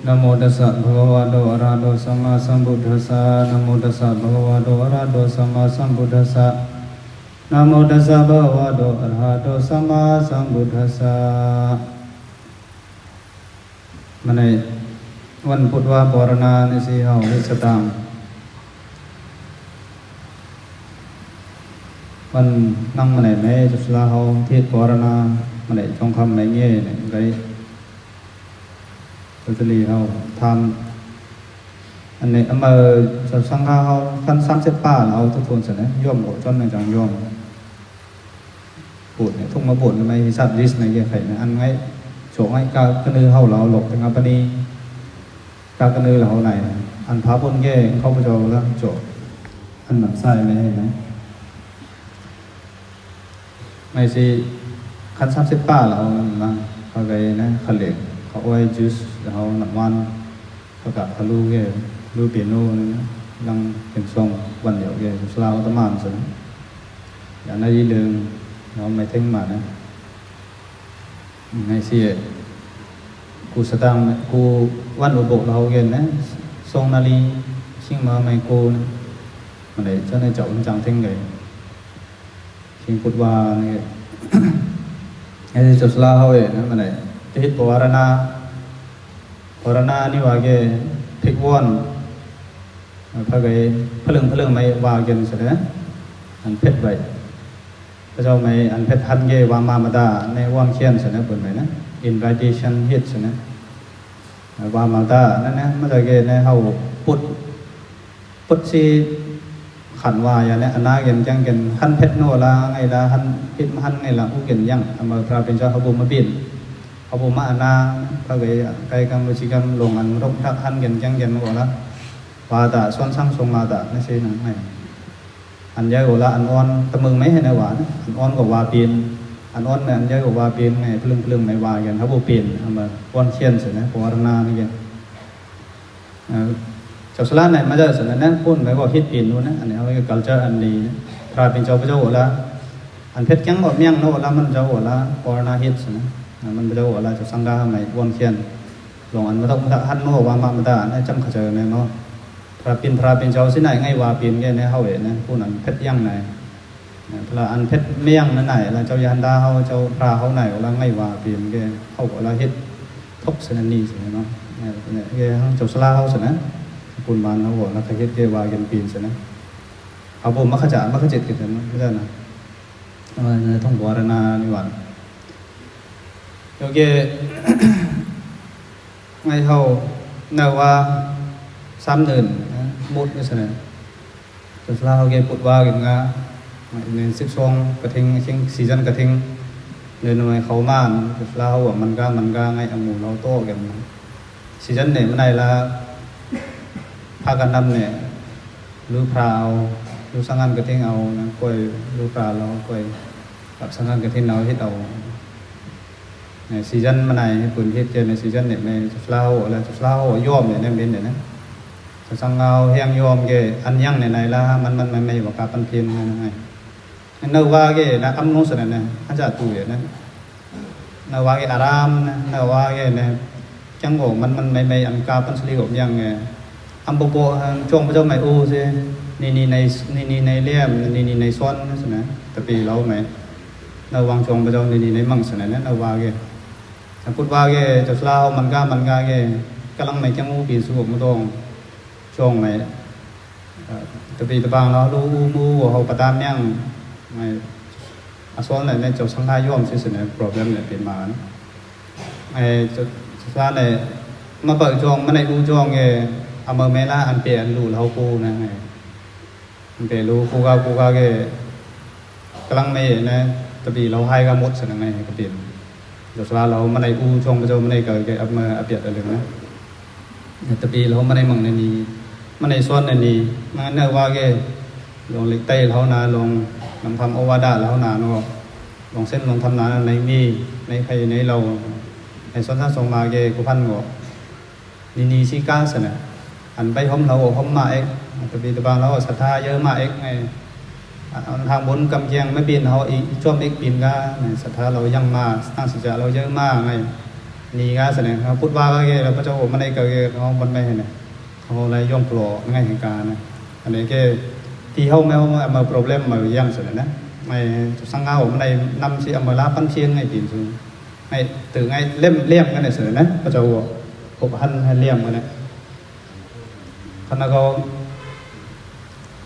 นะโมตัสสะภะคะวะโตอะระหะโตสัมมาสัมพุทธัสสะนะโมตัสสะภะคะวะโตอะระหะโตสัมมาสัมพุทธัสสะนะโมตัสสะภะคะวะโตอะระหะโตสัมมาสัมพุทธัสสะมันในวันพุทธวาปรณาในสีเฮาวิสตังวันนั่งมันในแม่จุฬาเฮาเทศปรณามันในจงคำไม่เงี้ยเนี่ยไกตุลีเฮาทำอันนี้มาสังฆาเฮาขั้น30 ป่าเราทุกคนเสนอย่อมโหจนในจังย่อมปวดเนี่ยทุ่งมาปวดไม่สัตว์ดิสในเกี่ยไข่นะอันไงโฉงไอ้กากระนือเฮาเราหลบถึงอัปนีกากระนือเราไหนอันพาปนแย่เข้าไปโจแล้วโจอันหนักไส้ไม่ให้นะไม่สิขั้น30 ป่าเรานะเขาไปนะขลิ่งเขาไว้จูสเขาหนักวันเขากับเขาลูกแกลูกเปียโนนี่นะยังเป็นทรงวันเดียวแกสุดลาวตะมานสิอย่างนั้นยี่เดิมnóไม่ทิ้งมานะไงสิกูสตางกูวันอุบลเราเกินนะทรงนาลีชิงมาไม่กูมันเลยcho nên chậu chẳngทิ้งเลยชิงพุทธวาเนี่ยไอ้จุดลาเขาเองนะมันเลยที่ปวารณานี่ว่าแกพิกวนพระเกศพลึงไม่ว่าเกินเสร็จนะอันเพชรไว้พระเจ้าไม่อันเพชรทันเกวามามาดาในว่างเขียนเสร็จนะเปิดไหมนะ invitation hit เสร็จนะวามาดานั่นนะเมื่อกี้ในเขาปุดซีขันวายเนี่ยอันน่าเกินจังเกินขันเพชรโนละไงละขันพิษหันไงละผู้เกินยังอเมริกาเป็นเจ้าเขาบุมาบินเขาบุมาอันน่าพระเกศไกลกันวิชิกรรมลงอันรบทักหันเกินจังเกินมาก่อนละวาตาส่วนสั่งทรงมาตาไม่ใช่หนังไงอันใหญ่กว่าอันอ่อนตะมึงไม่ให้ในหวานอันอ่อนกว่าเปลี่ยนอันอ่อนเนี่ยอันใหญ่กว่าเปลี่ยนไงพลึงไม่ว่ากันเขาบุเปลี่ยนเอามาอ่อนเชียนเสร็จนะปวารณานี่กันเจ้าสลาเนี่ยมาจากส่วนนั้นพูดไปว่าฮิตเปลี่ยนนู้นนะอันนี้เขาเรียก culture อันนี้พระเป็นเจ้าพระเจ้าหัวละอันเพชรแข็งหมดเมี่ยงโน่ละมันเจ้าหัวละปวารณาฮิตนะมันเจ้าหัวละเจ้าสังฆาไม่อ่อนเชียนลงอันมาต้องหันโน่ว่ามาดาเนี่ยจำเขาเจอเนี่ยเนาะพระเป็นเจ้าสิไหนไงว่าเปลี่ยนแกในเฮาเองนะผู้นั้นเพชรยังไหนพระอันเพชรเมี่ยงนั่นไหนแล้วเจ้ายันดาเฮาเจ้าพระเฮาไหนแล้วไงว่าเปลี่ยนแกเฮาก็ละเฮ็ดทบสนันนี่สิเนาะเนี่ยแกเจ้าสลาเฮาสินะปุ่นบานเฮาบ่แล้วก็เฮ็ดแกว่ากันเปลี่ยนสินะเอาบ่มักขจามักขจิตกันนะไม่ใช่นะมันต้องวารณานี่หว่าโอเคไงเฮาเนาว่า3 เดือนมุดนี่สินะจุดลาวแกปุดว่ากันงาใน12กระทิงชิงซีซันกระทิงเดินมาเขาม่านจุดลาวว่ามันก็ไงอมูเราโต้กันซีซันเนี่ยมันได้ละพากันนำเนี่ยรู้พราวรู้สังกัดกระทิงเอานะก้อยรู้พราวเราก้อยกับสังกัดกระทิงเราที่เอาในซีซันมันได้ปืนเฮ็ดเจในซีซันเนี่ยในจุดลาวแล้วจุดลาวย่อมเนี่ยนั่นเป็นเนี่ยนะสังเงาเฮียงยอมเกอันยังในละมันไม่บอกการปันเพียนนั่นไงนว่าเกนะอัมนุสนั่นนะอาจารย์ตู่เนี่ยนะนว่าเกอารามนะนว่าเกนะจังโง่มันไม่อันการปันสลีกับยังไงอัมโบโบช่วงพระเจ้าไม่โอ้ใช่นี่ในเลี่ยมนี่ในซ้อนนั่นสินะแต่ปีเราไหมนวางช่วงพระเจ้านี่ในมั่งสินะนว่าเกถ้าพูดว่าเกจะสลาวมันก็เกกำลังไม่จังงูปีสุกมุตงช่วงไหนตะปีตะบางเราดูมูเขาประตามยังไม่อาส่วนไหนในเจ้าสังฆาย่อมสิ่งสิ่งนี้ problem เนี่ยเป็นมาไอ้เจ้าสังฆาเนี่ยมาเปิดช่วงมาในดูช่วงเงี้ยเอามาเมล่าอันเปลี่ยนรูเรากูนะไงอันเปลี่ยนรูกูก็เงี้ยกำลังไม่นะตะปีเราให้ก็มุดสิ่งไงก็เปลี่ยนเจ้าสังฆาเรามาในดูช่วงประจำมาในเกิดเกี่ยเอามาเปลี่ยนอะไรนะตะปีเรามาในมังในนี้มันในส่วนนี้มันเนื้อว่าแกลงเล็กเต้เขานาลงนำทำโอวาดาแล้วนาเนาะลงเส้นลงทำนาในมีในใครในเราในส่วนท่านส่งมาแกกุพันก็นี่ซีก้าสนะอันไปห้องเราห้องมาเอกตะปีตะบางเราศรัทธาเยอะมากเอกไงทางบนกำเชียงไม่ปีนเขาอีกช่วงเอกปีนก็ศรัทธาเรายังมาตั้งสัจจะเราเยอะมากไง นี่งาเสนอครับพูดว่าก็เกี่ยวพระเจ้ามันในเกี่ยวเขามันไม่เห็นเขาในย่อมปลอง่ายแห่งการนะอันนี้ก็ที่เขาไม่มา problem มายังเสนอนะไม่สังเกตมันในนำสิมาลาปั้นเชียงไงปีนสูงไงtừไงเลี่ยมกันในเสนอนะพระเจ้าผมหันให้เลี่ยมกันนะขณะเขา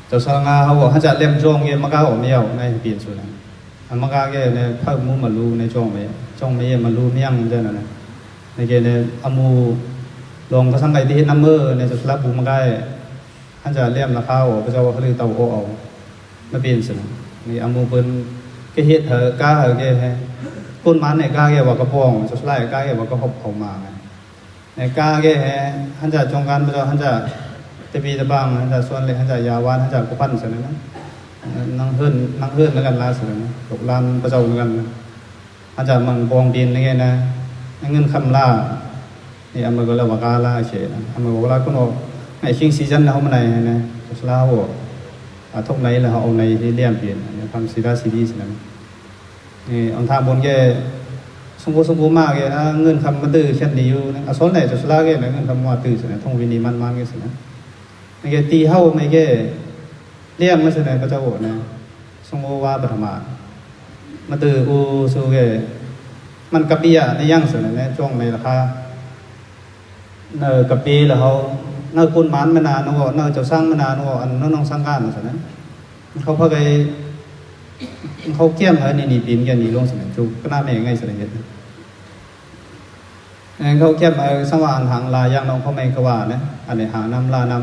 จะสังเกตเขาบอกเขาจะเลี่ยมช่วงเงี้ยมันก็ออกไม่เอาไงปีนสูงนะมันก็เกี่ยวในภาคมุมมารู้ในช่วงไม่มารู้ไม่ยังเจ้านะในเกณฑ์ในอามูลงก็สังเกตที่น้ำมือในจุดรับบุมันได้ท่านจะเลี่ยมราคาพระเจ้าเขาเรียกเตาโอเอาไม่เปลี่ยนสินี่อามูเป็นcái hiện thở cá ở cái côn mán này cá cái vào cái bong cho lại cá cái vào cái hộp hậu mà này cá cái hắnจะtrong gan bây giờ hắnจะtê bì tê bang hắnจะส่วนเลยhắnจะยาวานhắnจะกุพันสินะนั่งเฮือนแล้วกันล่าสินะตกลานประเจ้าแล้วกันhắnจะมังบองดินนี่ไงนะเงินคำล่านี่อามือก็เลยว่ากาล่าเฉยนะอามือบอกว่าก็บอกไอ้ชิงซีซันเขามาไหนนะสุดท้ายบอกทุกไหนแล้วเขาเอาในที่เลี่ยมเปลี่ยนทำซีรีส์สินะนี่อันทางบนแกสมบูรณ์มากเลยนะเงินคำมันตื้อเช่นนี้อยู่นะส่วนไหนสุดท้ายแกนะเงินคำว่าตื้อสินะท่องวินีมันแกสินะนี่แกตีเข้าไม่แกเลี่ยมไม่ใช่ไหนพระเจ้าบอกนะสมบูรณ์ว่าปฐมามันตื้ออูสูแกมันกระปีในย่างสินะช่วงในราคาเนอกระปีแล้วเขาเนอคุณมันมานานเนอเนอจะสร้างมานานเนออันน้องสร้างการสินะเขาพอไปเขาเกี่ยมเหรอนี่ปีนแกนี่ลงสมัยจูก็น่าไม่ง่ายสมัยเด็ดเขาเกี่ยมสว่านหางลาย่างน้องเขาไม่กว่านะอันนี้หางน้ำลาน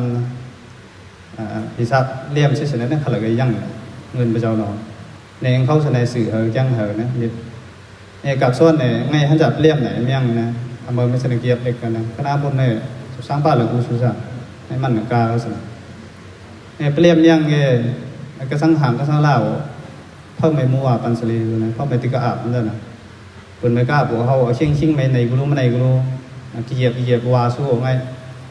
ำพิซซ่าเลี่ยมใช่ไหมนั่นขลังไอ้ย่างเงินไปเจ้าหนอในเขาแสดงสื่อเหย่างเหรอนะเนี่ยกับส่วนเนี่ยง่ายท่านจับเลี่ยมไหนไม่ย่างนะทำมาไม่แสดงเกียบเล็กกันนะก็น่าบนเนี่ยสร้างบ้านหรือกูสุสานให้มันกาเขาสิเนี่ยเลี่ยมย่างเงี้ยก็สร้างหางก็สร้างเล่าเพิ่มไม่มัวปันสลีนะเพิ่มไม่ติกอาบนั่นนะคนไม่กล้าบอกเขาชิงไม่ในกูรู้ไม่ในกูรู้กี่เหยียบวาสู้ไง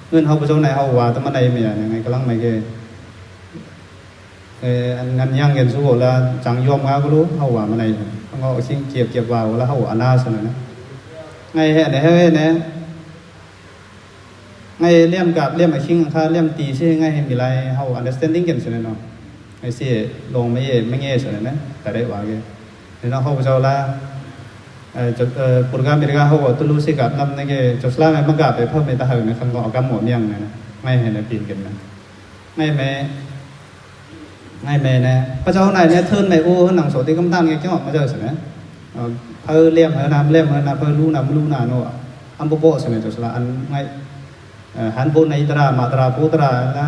เงินเขาไปเจ้าไหนเขาวาแต่มาในไม่ยังไงกำลังไม่เกงั้นย่างเงินสู้แล้วจังยอมเขาก็รู้เขาวามาในเขาชิงเกียบวาแล้วเขาอนาสนะไงเฮ้ยเนี่ยไงเลี่ยมกับเลี่ยมไอ้ชิงค่าเลี่ยมตีใช่ไงมีอะไรเขา understanding กันสินะเนาะไอ้เสียลงไม่เงี้ยสินะแต่ได้ว่ากันเนี่ยเขาไปเจ้าละจุดโปรแกรมเมริกาเขาบอกตุลุสิกับน้ำนี่ก็จุดละไม่บังคับไปเพิ่มไม่ตาหื่นนะคำก็เอากำหมดยังนะไม่เห็นปีนกันนะไม่แม่นะพระเจ้าไหนเนี่ยทื่นไม่อู้หนังโสติกำตั้งยังจะออกมาเจอสินะเพิ่มเลี่ยมเพิ่มน้ำเลี่ยมเพิ่มน้ำเพิ่มรู้น้ำโน่อันโปะสินะจุดละอันไงหันบนในตรามาตราปูตรานะ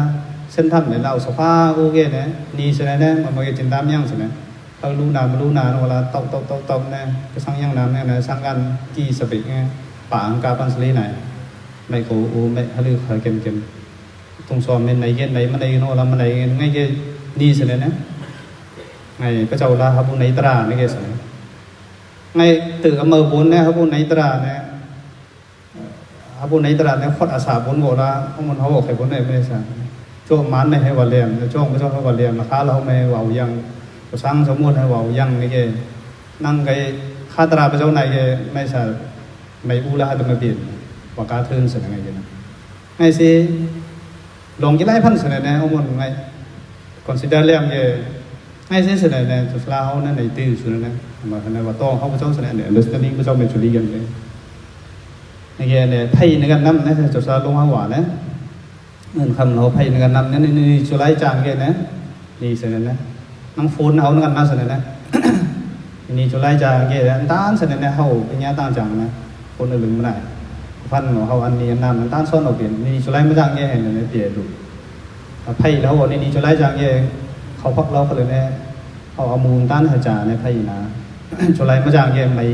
เส้นทำเนี่ยเราสภาโอเคนะนี่สินะมันมาเกิดจินตามยังสินะเขารู้นามเวลาตบนะก็สร้างยังน้ำเนี่ยนะสร้างกันกี่สปิกเนี่ยป่างกาปันสลีไหนไม่โอ้ไม่ฮะลือเคยเก็มตรงซ้อมในเย็นในมันในโน่ละมันในไงเกนี่สินะไงพระเจ้าลาฮับบุญในตราไม่เกสิไงตื่นอเมอบุญเนี่ยฮับบุญในตราเนี่ยฮับบุญในตราเนี่ยขดอาสาบุญโบราณมันเขาบอกใครบุญในไม่ได้สั่งช่วงมันในให้วันเรียนช่วงไม่ช่วงให้วันเรียนราคาเราไม่ว่ายังสร้างสมมุติให้ว่ายังนี่แกนั่งไกข้าตราไปเจ้าไหนแกไม่ใช่ไม่อู้ละให้ตัวมาเปลี่ยนว่าการทื่นเสนอไงกันนะไงสิลงกี่ไร่พันเสนอเนี่ยเอาหมดไง consider เรื่องแกไงสิเสนอเนี่ยสุดท้ายเขาเนี่ยในตื้อสุดนะมาขณะว่าต้องเขาไปเจ้าเสนอเนี่ย understanding ไปเจ้าเป็นชุลีกันเลยนี่แกเนี่ยไพ่ในการนำนะจุดสาลงหัวนะเงินคำเราไพ่ในการนำเนี่ยนี่ชุไลจางแกนะนี่เสนอนะน้องฟูนเอาเงินมาเสนอนะนี่จุไลจางแกนะต้านเสนอนะเขาเป็นยาต้านจังนะคนอื่นไม่ได้ฟันเขาอันนี้นำต้านซ้อนออกเปลี่ยนนี่จุไลไม่จางแกเห็นเลยเปลี่ยนดูไพ่แล้วบอกนี่จุไลจางแกเขาพักเราก็เลยเนี่ยเขาเอามูลต้านหัวจ่าในไพ่นะจุไลไม่จางแกไม่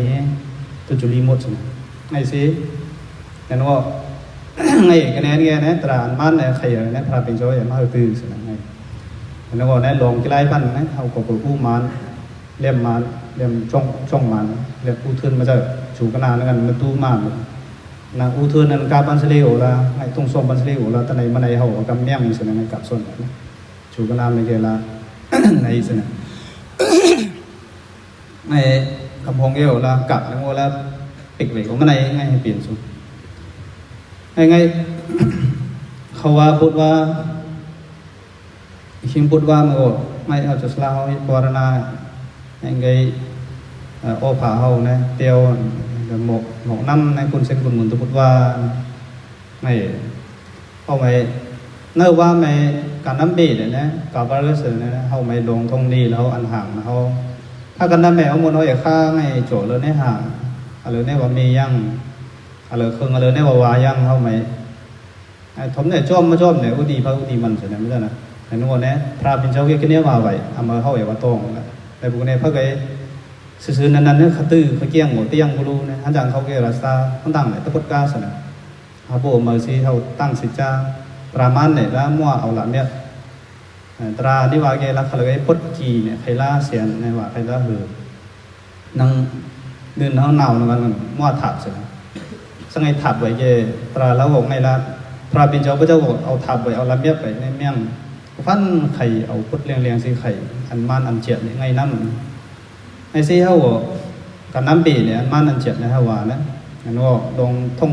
ตัวจุลีหมดสิไงสิแต่ว่าไงกันเนี่ยนะตราอันมันเนี่ยใครเนี่ยพาเป็นโจ้ยมาตื้อสิไงแล้วก็เนี่ยลงกี่ไร่พันนะเอากบกู้มันเลี่ยมช่องมันเลี่ยมอู้ทื่นมาจากชูกนานแล้วกันมันตู้มันนะอู้ทื่นนั้นกาปันสลีโอละไอ้ตรงส่งปันสลีโอละตอนไหนมาในเขากำเมี่ยงมีส่วนนั้นกับส่วนนั้นชูกนานในเกล้าในส่วนนั้นไอ้กำพงเอวละกับแล้วก็ละเ ปิดไว้ก็ไม่ได้ง่ายให้เปลี่ยนสุดง่ายเขาว่าพูดว่าชิมพูดว่ามันก็ไม่เอาจะสลาวให้ปวารณาง่ายโอผาเฮาเนี่ยเตียวหมกน้ำในคุณเส้นคุณหมุนตัวพูดว่าไม่เอาไม่เนื่อว่าไม่การน้ำบีเนี่ยนะกับว่าเรื่องสิ่งเนี่ยเขาไม่ลงทงดีแล้วอันห่างเขาถ้ากันน้ำแม่เอาหมดเอาอย่างข้าไงโจเลยในห่างอะไรในว่ามียังอะไรเครื่องอะไรในว่าวายังเขาไม่ทมเนี่ยชอบมาชอบเนี่ยอุดีพระอุดีมันส่วนนั้นไม่ใช่นะแต่นู่นเนี่ยพระเป็นเจ้าเกี่ยนี้มาไว้เอามาเข้าอย่างว่าตรงแต่พวกนี้พระเกศสื่อนั้นเนี่ยขัดตื้อเขาเกี่ยงหัวเตี้ยงกูรู้เนี่ยท่านจังเขาเกี่ยรัสตาท่านตั้งเนี่ยตะพุทธกาสนะฮาโบมาซีเขาตั้งสิจ้าปรามันเนี่ยแล้วมั่วเอาละเนี่ยตราที่ว่าเกลักขลักไอ้พุทธกีเนี่ยใครล่าเสียนในว่าใครล่าหือนั่งเดินเท้าหนาวนั่นมันมั่วถับเสียสังไงถับไว้เกตราแล้วบอกไงละพระเป็นเจ้าพระเจ้าบอกเอาถับไว้เอาละเมียไปในเมี่ยงฟันไข่เอาพุทธเลียงๆสิไข่อันมันอันเจียดไงน้ำไอ้ซีเขาบอกกับน้ำปีเนี่ยอันมันอันเจียดในฮาวานะอันว่าลงทง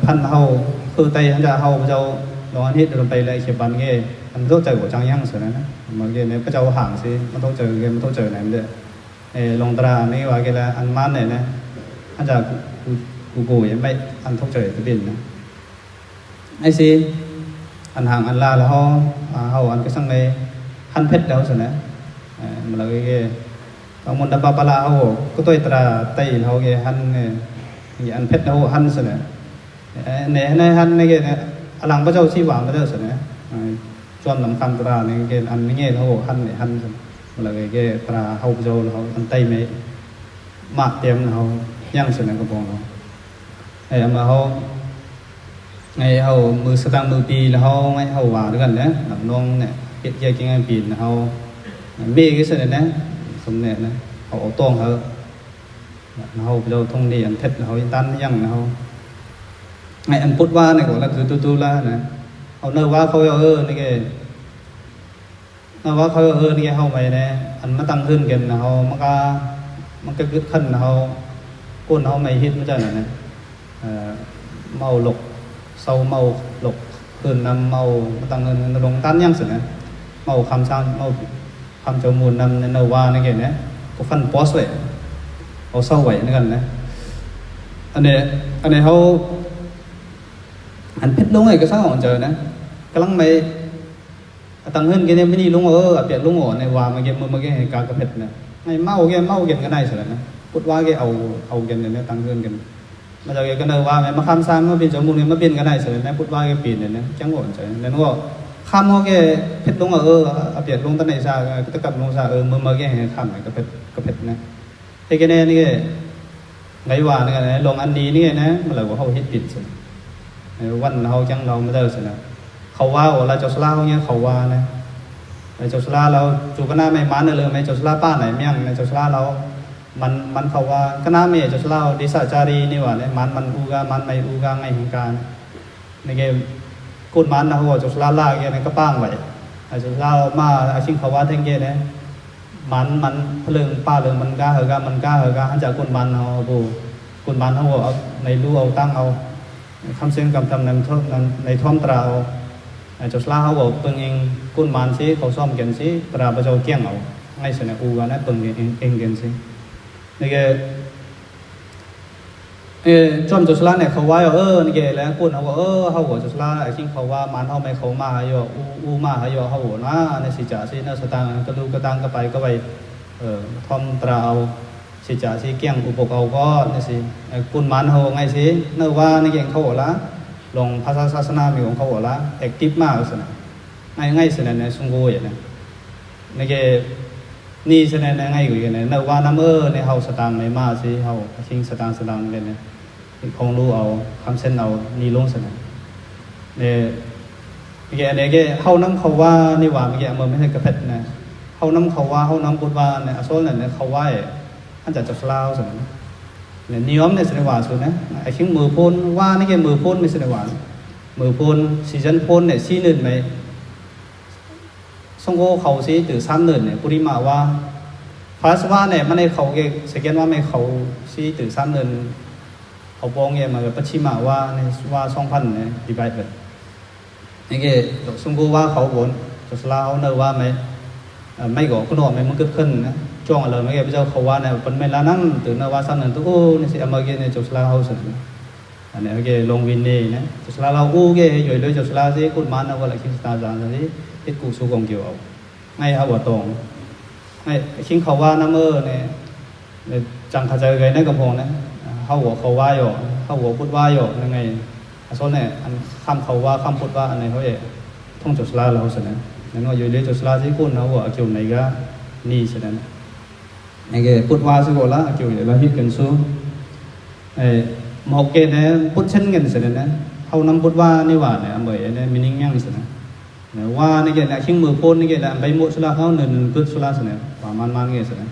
พันเฮาคือไตท่านจะเฮาพระเจ้าลองอันนี้เดินไปเลยเขียบบันเงี้ยมันต้องเจอหัวจังยั่งสุดนะมาเงี้ยเนี่ยพระเจ้าห่างสิมันต้องเจอเงี้ยมันต้องเจอไหนมันเด้อลงตรานี่ว่าเงี้ยละอันมันเนี่ยนะท่านจะกูยังไม่อันต้องเจอตัวบินนะไอ้สิอันห่างอันลาแล้วเฮาอันก็สั่งเลยหันเพชรเดาสุดนะมันเลยเงี้ยเอามุนดับปลาเฮาก็ตัวตราไตเฮาเงี้ยหันเนี่ยอันเพชรเดาหันสุดนะเนี่ยในหันในเกณฑ์เนี่ยอลังพระเจ้าชีวามพระเจ้าสุดนะจวนลำคันตราในเกณฑ์อันนี้เงี้ยเขาหันเนี่ยหันสุดมันเลยเกณฑ์ตราเฮาพระเจ้าเขาอันไตไม่มาเต็มเขาย่างสุดนะกระปองเขามาเขาไงเขามือสตางค์มือปีแล้วเขาไงเขาว่าด้วยกันเนี่ยหลังน้องเนี่ยเกี่ยจริงๆปีนเขาเบี้ยcái sự này nè sum này nè họ toang họ họ bây giờ thông đi ăn thịt họ tan nhang họ ngày ăn put va này gọi là tu la nè họ nơ va khôi này cái nơ va khôi này họ mày nè ăn nó tăng hơn gần họ mà cái khăn họ côn họ mày hít nó chơi này màu lục sâu màu lục hơn năm màu tăng hơn nó đồng tan nhang sự này màu khăm sang màuทำจมูกนำในนวาในเกี่ยเนี่ยก็ฟันปอสไว้เอาเศร้าไว้ในกันนะอันนี้เขาอันเพชรลงไงก็สร้างของเจอนะกำลังไม่ตั้งเงินกี่เนี่ยไม่ดีลงเปลี่ยนลงหัวในวามาเกี่ยมาเกี่ยการกระเพชรเนี่ยไงเมาเกี่ยกันได้สินะพูดว่าเกี่ยเอาเกี่ยเนี่ยตั้งเงินกันมาจากเกี่ยกันนวามาข้ามซ้ำมาเปลี่ยนจมูกเนี่ยมาเปลี่ยนกันได้สินะพูดว่าเกี่ยเปลี่ยนเนี่ยจังหวะเจอแล้วก็ข้ามเขาแกเพชรลงเปลี่ยนลงตั้งในซาตะกับลงซาเมื่อแกเห็นข้ามไหนก็เพชรนะไอ้แกเนี่ยนี่ไงว่านี่ไงลงอันดีนี่นะมันเลยว่าเขาเฮ็ดผิดสิวันเขาจังเราไม่ได้สินะเขาว่าเราจะสลาเขาเนี่ยเขาว่านะจะสลาเราจูกันหน้าไม่มันเลยไม่จะสลาป้าไหนเมี่ยงจะสลาเรามันเขาว่ากันหน้าไม่จะสลาดิสาจารีนี่ว่าเนี่ยมันอูกามันไม่อูกาไงเหตุการณ์ในเกมกุนมันนะเขาบอกจะลาเงี้ยก็ป้างไว้จะลามาอาชิงเขาว่าเท่งเงี้ยเนี่ยมันเพลิงป้าเรื่องมันก้าเหรอมันก้าเหรอหันจากกุนมันเขาบูกุนมันเขาบอกเอาในรู้เอาตั้งเอาคำเส้นคำทำในท่อมตราเอาจะลาเขาบอกเปิงเองกุนมันสิเขาซ่อมกันสิตราประเจ้าเกี้ยงเอาไงเสนออูกันนะเปิงเองกันสินี่แกจอมจุฬาเนี่ยเขาว่านี่แกแล้วคุณเขาว่าเขาหัวจุฬาไอ้ที่เขาว่ามันเขาไม่เขามาอยู่อูมาอยู่เขาหัวนะในสิจ่าสิน่าสตางก็ดูกระตังก็ไปทอมตราเอาสิจ่าสิเกี่ยงอุปกรณ์ก็นี่สิคุณมันเขาไงสิเนื้อว่านี่เก่งเขาหัวละลงภาษาศาสนามีของเขาหัวละแอคทีฟมากสินะไงสินะในสงโกยนะนี่แกนี่สินะไงกูอย่างนี้เนื้อว่าน้ำในเขาสตางไม่มาสิเขาชิงสตางเลยเนี่ยคงรู้เอาคำเส้นเอานี่ลงสนะเนี่ยแกเนี่ยแกเข้าน้ำเขาว่านี่ว่าแกมันไม่ใช่กระเพชรนะเข้าน้ำเขาว่าเข้าน้ำพูดว่าเนี่ยโซนเนี่ยเขาว่าท่านจะจับลาวสนะเนี่ยนิยมเนี่ยสนิวาสุดนะไอ้ชิ้นมือพ่นว่านี่แกมือพ่นไม่สนิวามือพ่นซีซันพ่นเนี่ยซีหนึ่งไหมส่งโก้เขาซีถือ3 เดือนเนี่ยปุริมาว่า first ว่าเนี่ยมันในเขาเก second ว่าไม่เขาซีตื่น3เดือนเขาปองเงี้ยมาปัจฉิมาว่าในว่า2,000เนี่ย divide แบบนี่เกสมบูว่าเขาบนจุดลาเขาเนว่าไม่ก็คุณหอมมันเกิดขึ้นนะช่วงอะไรไม่เกี่ยวกับเขาว่าเนี่ยเป็นไม่ละนั่งตื่นว่า3เดือนตัวนี่สิมาเกี่ยในจุดลาเขาสิอันนี้เกลงวินนี่นะจุดลาเราอู้เกยอยู่เลยจุดลาสิคุณมานะว่าอะไรคิดตาจานสิคิดกูสู้กองเกี่ยวเอาngay hao bảo tồn ngay khi khẩu va năm này chẳng phải chơi cái này cầm hồn đấy hao của khẩu va rồi hao của bút va rồi là ngày số này anh khăm khẩu va khăm bút va anh này thôi thông chốt la là hao sẵn nên nói dưới đây chốt la chỉ cuốn hao của kiểu này cái ni sẵn này cái bút va sẽ gọi là kiểu này là hít cần số một cái này bút chân gần sẵn này hao năm bút va như vậy này bởi này mình nhang sẵnว่านี่แกละชิงมือพ่นนี่แกละใบหมดสุราเขาหนึ่งกึศสุราเสนอว่ามันเงี้ยเสนอ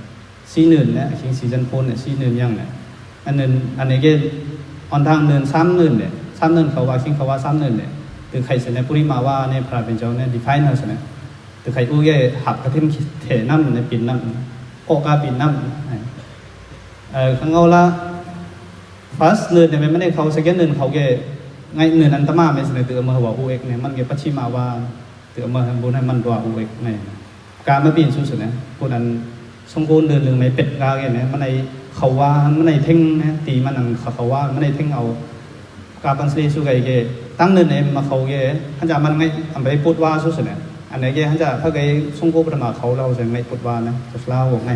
สีหนึ่งเนี่ยชิงสีจันพ่นเนี่ยสีหนึ่งยังเนี่ยอันหนึ่งอันนี้แกออนทางหนึ่ง3 หนึ่งเนี่ย3 หนึ่งเขาว่าชิงเขาว่า3 หนึ่งเนี่ยคือใครเสนอปุริมาว่าเนี่ยพระเป็นเจ้าเนี่ย define เขาเสนอคือใครอู้แกหับกระถิ่นเถน้ำเนี่ยปิ่นน้ำโอกาปิ่นน้ำข้างเอาละ first หนึ่งเนี่ยไม่ได้เขา second หนึ่งเขาแกไงหนึ่งอันตมาไม่เสนอตัวมาว่าอู้เอกเนี่ยมันแกปัจฉิมาว่าตัวมาบุญให้มันตัวอุเอกเนี่ยการมาปีนสู้สุดนะคนนั้นสมบูรณ์เดินเรื่องในเป็ดกาแกเนี่ยมันในเขาว่ามันในเท่งนะตีมันนั่งเขาว่ามันในเท่งเอาการบันสีสู้ไก่แกตั้งเดินเนี่ยมาเขาแกท่านจะมันไงทำไปพูดว่าสู้สุดนะอันไหนแกท่านจะถ้าแกสมบูรณ์ประมาเขาเราจะไม่พูดว่านะจะเล่าไง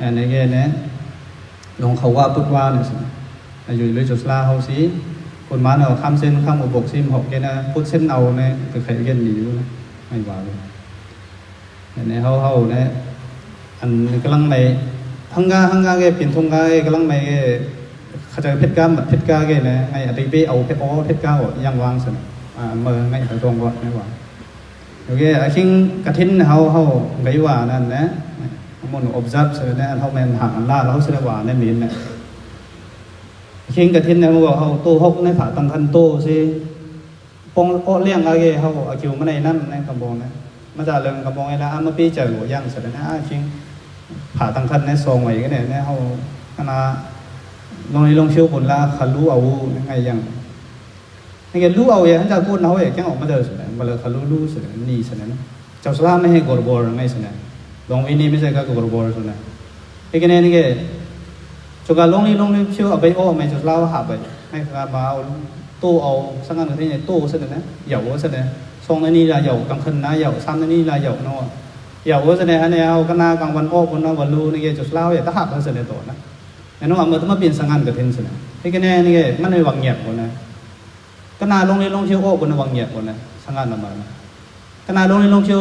อันไหนแกเนี่ยลงเขาว่าพูดว่าเนี่ยสิอยู่เลยจะเล่าเขาสิคนมาเอาข้ามเส้นข้ามอุบกซิมหกแกนะพุทธเส้นเอาเนี่ยคือใครเย็นหนีรู้ไม่ว่าเลยเนี่ยเขาเนี่ยอันกำลังในทั้งกาแกเปลี่ยนทงกาแกกำลังในเขาจะเพชรกาแบบเพชรกาแกเนี่ยไงอดีตไปเอาเพชรเพชรกายังวางสิเมื่อไงถึงตรงก่อนไม่ว่าโอเคชิงกระทิ้นเขาไงว่านั่นนะมัน observe สิเนี่ยเขาแมนหักอันล่าแล้วเขาเสด็จว่าในมินเนี่ยชิงกระทิ้นเนี่ยมันบอกเขาโตหกในผ่าตังคันโตสิปงโอเลี้ยงอะไรเขาเอาคิวมาในนั่นในกำบองนะมาจากเรื่องกำบองไอ้ละมาปีเจอหัวย่างเสร็จนะชิงผ่าตังคันในซองไว้ก็เนี่ยเขาขณะลงเชี่ยวผลละขันรู้เอาไงยังนี่แกรู้เอาอย่างที่จะพูดเขาอย่างแค่ออกมาเดินสุดเลยมาเลยขันรู้สุดเลยนี่สุดเลยนะเจ้าสลาไม่ให้กอร์บอร์ไงสุดเลยลงวินีไม่ใช่ก็กอร์บอร์สุดเลยไอ้แกเนี่ยนี่แกจุกาลงเชื่อเอาไปโอ้ไม่จุดเล่าหาไปให้ข้ามาเอาตู้เอาสังกัดที่ไหนตู้เสร็จนะเหยาเสร็จนะซองนี่ละเหยากางคืนนะเหยาซ้ำนี่ละเหยาเนาะเหยาเสร็จนะเนี่ยเอากันนากลางวันโอ้คนนวันรู้นี่แกจุดเล่าอย่างถ้าหักเสร็จตัวนะเนี่ยน้องเอาเมื่อมาเปลี่ยนสังกัดกับเทนเสร็จนะไอ้แกเนี่ยนี่แกมันในวังเงียบคนนะกันนาลงเชื่อโอ้คนในวังเงียบคนนะสังกัดมากันนาลงเชื่อ